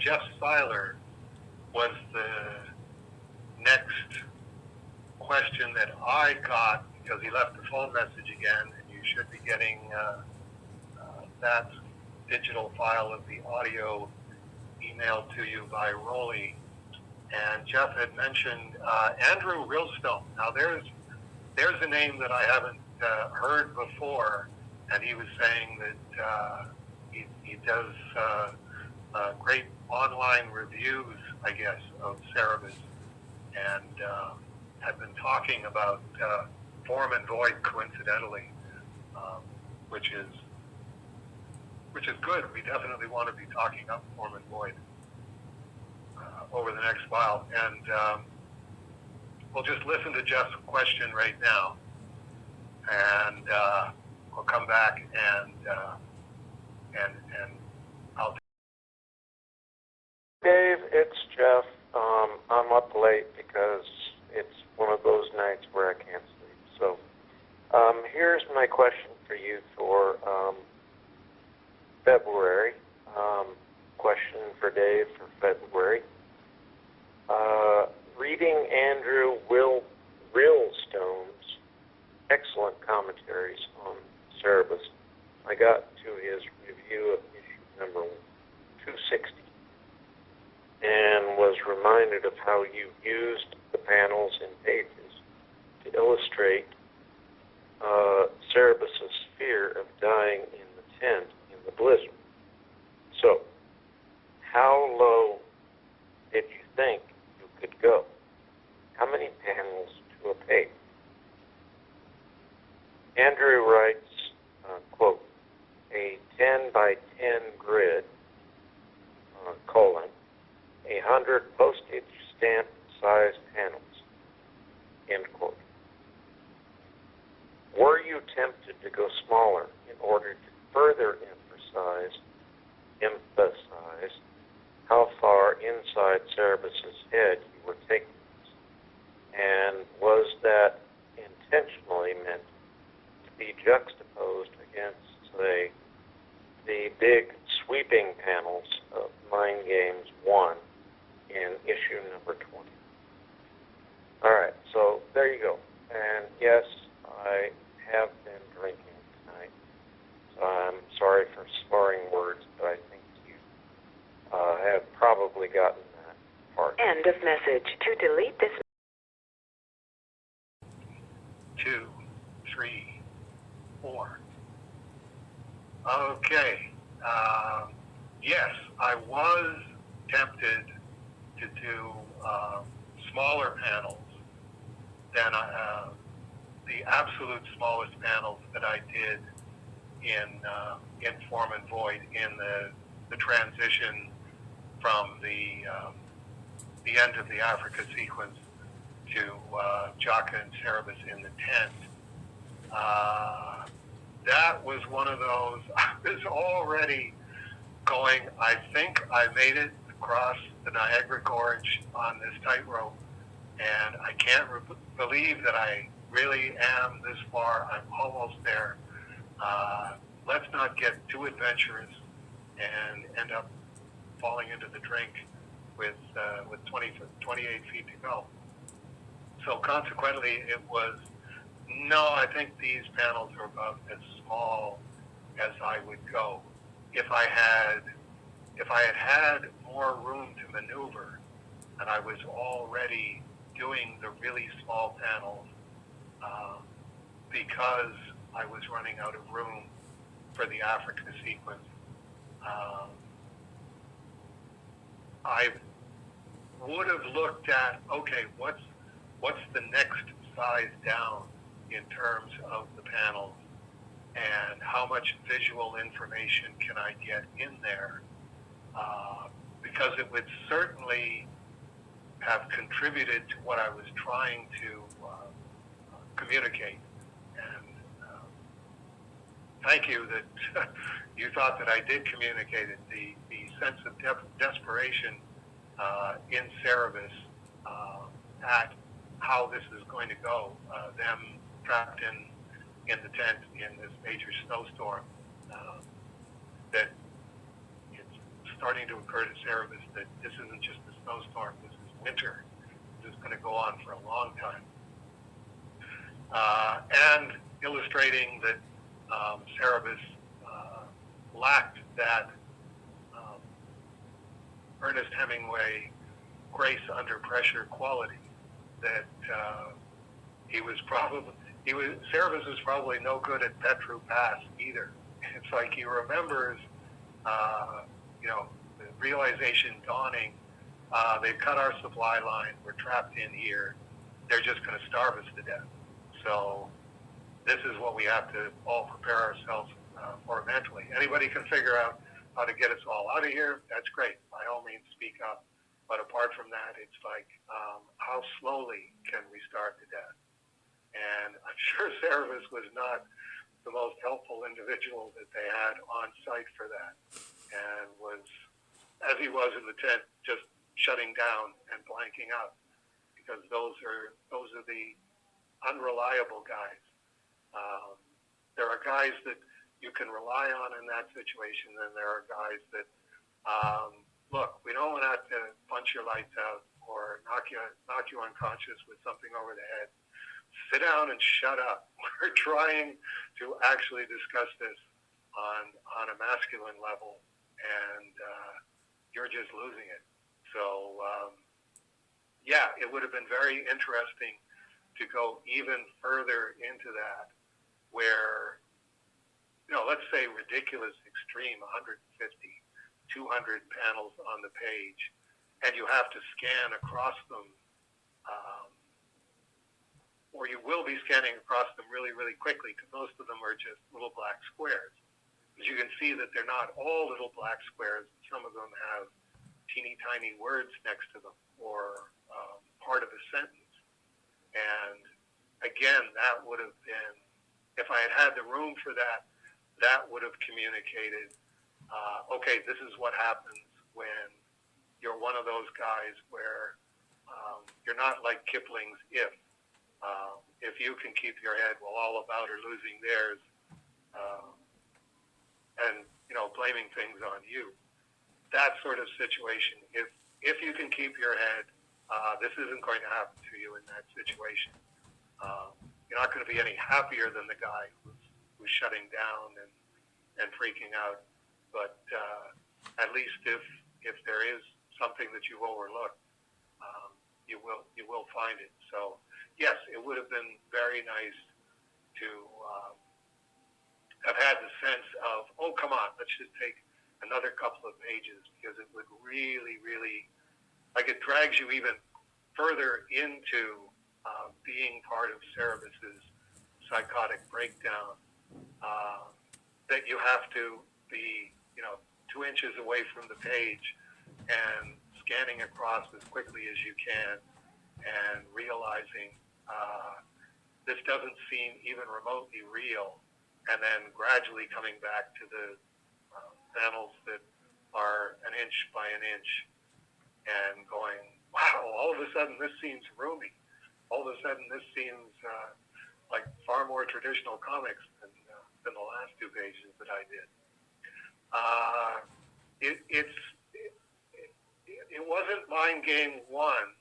Jeff Seiler was the next question that I got, because he left the phone message again, and you should be getting that digital file of the audio emailed to you by Rolly. And Jeff had mentioned Andrew Rillstone. Now there's a name that I haven't heard before, and he was saying that he does great online reviews, I guess, of Cerebus, and had been talking about Form and Void coincidentally, which is good. We definitely want to be talking up Form and Void over the next while, and we'll just listen to Jeff's question right now, and we'll come back and I'll. Dave, it's Jeff. I'm up late because it's one of those nights where I can't sleep. So here's my question for you for February. Question for Dave for February. Reading Andrew Rillstone's excellent commentaries on Cerebus, I got to his review of issue number 260 and was reminded of how you used the panels and pages to illustrate Cerebus' fear of dying in the tent in the blizzard. So, how low did you think you could go? How many panels to a page? Andrew writes, quote, a 10 by 10 grid, colon, 100 postage stamp size panels, end quote. Were you tempted to go smaller in order to further emphasize how far inside Cerebus' head you were taking this? And was that intentionally meant to be juxtaposed against, say, the big sweeping panels of Mind Games 1 in issue number 20? All right, so there you go. And yes, I have been drinking tonight, so I'm sorry for slurring words, but I think you have probably gotten that part. End of message. To delete this. 2, 3, 4. Okay. Yes, I was tempted to do smaller panels than the absolute smallest panels that I did in Form and Void, in the transition from the end of the Africa sequence to Jaka and Cerebus in the tent. That was one of those. I was already going, I think I made it across the Niagara Gorge on this tightrope, and I can't believe that I really am this far. I'm almost there. Let's not get too adventurous and end up falling into the drink with 28 feet to go. So consequently, it was, no, I think these panels are about as small as I would go. If I had had more room to maneuver, and I was already doing the really small panels because I was running out of room for the Africa sequence, I would have looked at, okay, what's the next size down in terms of the panels, and how much visual information can I get in there, because it would certainly have contributed to what I was trying to communicate. And thank you that you thought that I did communicate it. The sense of desperation in Cerebus at how this is going to go, them trapped in the tent in this major snowstorm, that it's starting to occur to Cerebus that this isn't just a snowstorm, this is winter. This is going to go on for a long time. And illustrating that Cerebus lacked that Ernest Hemingway grace under pressure quality, that Cerebus was probably no good at Petru Pass either. It's like he remembers, the realization dawning, they've cut our supply line, we're trapped in here, they're just going to starve us to death. So this is what we have to all prepare ourselves for mentally. Anybody can figure out how to get us all out of here, that's great. By all means, speak up. But apart from that, it's like, how slowly can we starve to death? And I'm sure Cerebus was not the most helpful individual that they had on site for that, and was, as he was in the tent, just shutting down and blanking out, because those are the unreliable guys. There are guys that you can rely on in that situation, and there are guys that, look, we don't want to have to punch your lights out or knock you unconscious with something over the head. Sit down and shut up. We're trying to actually discuss this on a masculine level, and you're just losing it. So, it would have been very interesting to go even further into that, where, let's say ridiculous extreme 150, 200 panels on the page, and you have to scan across them, or you will be scanning across them really, really quickly, because most of them are just little black squares. As you can see that they're not all little black squares. Some of them have teeny tiny words next to them, or part of a sentence. And again, that would have been, if I had had the room for that, that would have communicated, okay, this is what happens when you're one of those guys where you're not like Kipling's if you can keep your head while all about are losing theirs, and blaming things on you. That sort of situation, if you can keep your head, this isn't going to happen to you in that situation. You're not going to be any happier than the guy who's shutting down and freaking out. But at least if there is something that you've overlooked, you will find it. So yes, it would have been very nice to have had the sense of, oh, come on, let's just take another couple of pages, because it would really, really, like, it drags you even further into being part of Cerebus's psychotic breakdown, that you have to be 2 inches away from the page and scanning across as quickly as you can, and realizing this doesn't seem even remotely real, and then gradually coming back to the panels that are an inch by an inch, and going, wow, all of a sudden this seems roomy. All of a sudden this seems like far more traditional comics than the last 2 pages that I did. It wasn't Mind Game 1,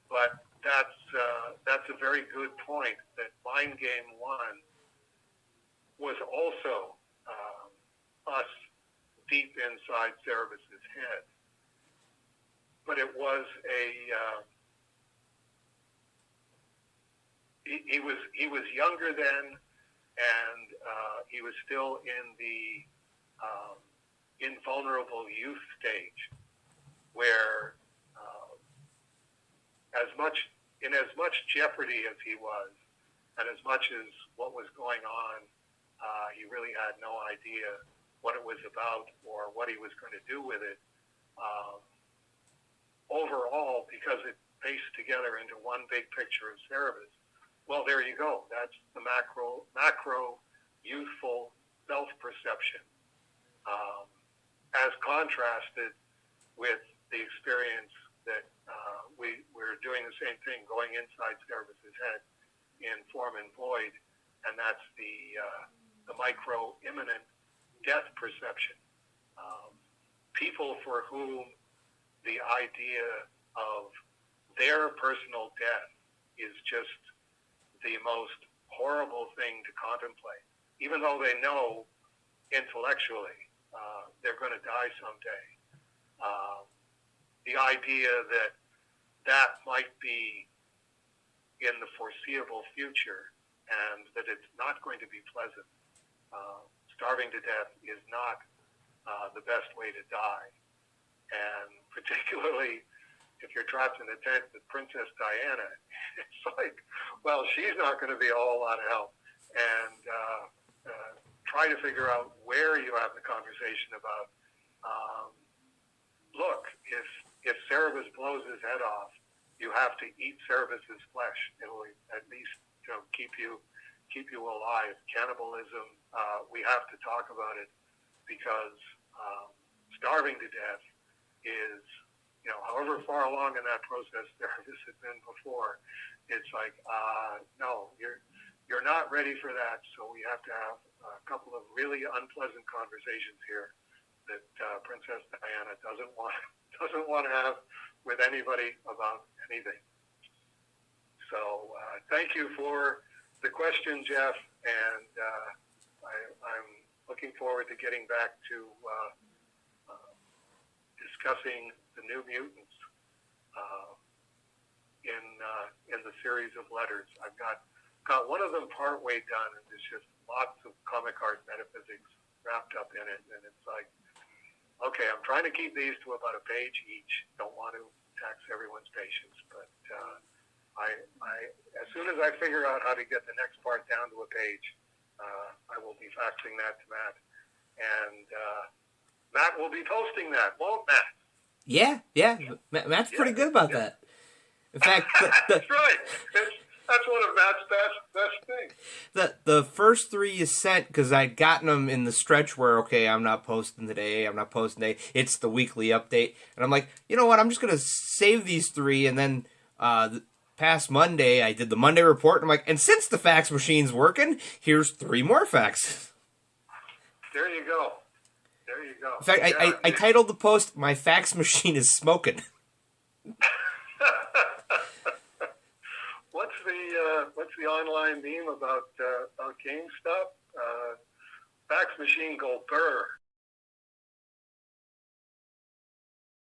but that's a very good point, that Mind Game 1 was also us deep inside Cerebus's head. But it was he was younger then, and he was still in the invulnerable youth stage, where as much jeopardy as he was, and as much as what was going on, he really had no idea what it was about or what he was going to do with it. Overall, because it pastes together into one big picture of Cerebus, well, there you go. That's the macro youthful self-perception, as contrasted with the experience that we're doing the same thing, going inside Cerebus's head in Form and Void, and that's the micro imminent death perception. people for whom the idea of their personal death is just the most horrible thing to contemplate, even though they know intellectually they're going to die someday. The idea that that might be in the foreseeable future and that it's not going to be pleasant. Starving to death is not the best way to die. And particularly if you're trapped in a tent with Princess Diana, it's like, well, she's not going to be a whole lot of help. And try to figure out where you have the conversation about, look, if Cerberus blows his head off, you have to eat Cerberus's flesh. It'll at least keep you alive. Cannibalism, we have to talk about it because starving to death is, however far along in that process Cerberus had been before, it's like, no, you're not ready for that. So we have to have a couple of really unpleasant conversations here that Princess Diana doesn't want to have with anybody about anything. So thank you for the question, Jeff, and I'm looking forward to getting back to discussing the New Mutants in the series of letters. I've got one of them partway done, and there's just lots of comic art metaphysics wrapped up in it, and it's like, okay, I'm trying to keep these to about a page each. Don't want to tax everyone's patience, but I as soon as I figure out how to get the next part down to a page, I will be faxing that to Matt, and Matt will be posting that, won't Matt? Yeah. Matt's pretty good about that. In fact, that's right. That's one of Matt's best things. The first 3 you sent, because I'd gotten them in the stretch where, okay, I'm not posting today, it's the weekly update. And I'm like, you know what, I'm just going to save these 3. And then past Monday, I did the Monday report. And I'm like, and since the fax machine's working, here's 3 more faxes. There you go. In fact, I titled the post, "My Fax Machine is Smoking." What's the online meme about GameStop? Fax machine go burr.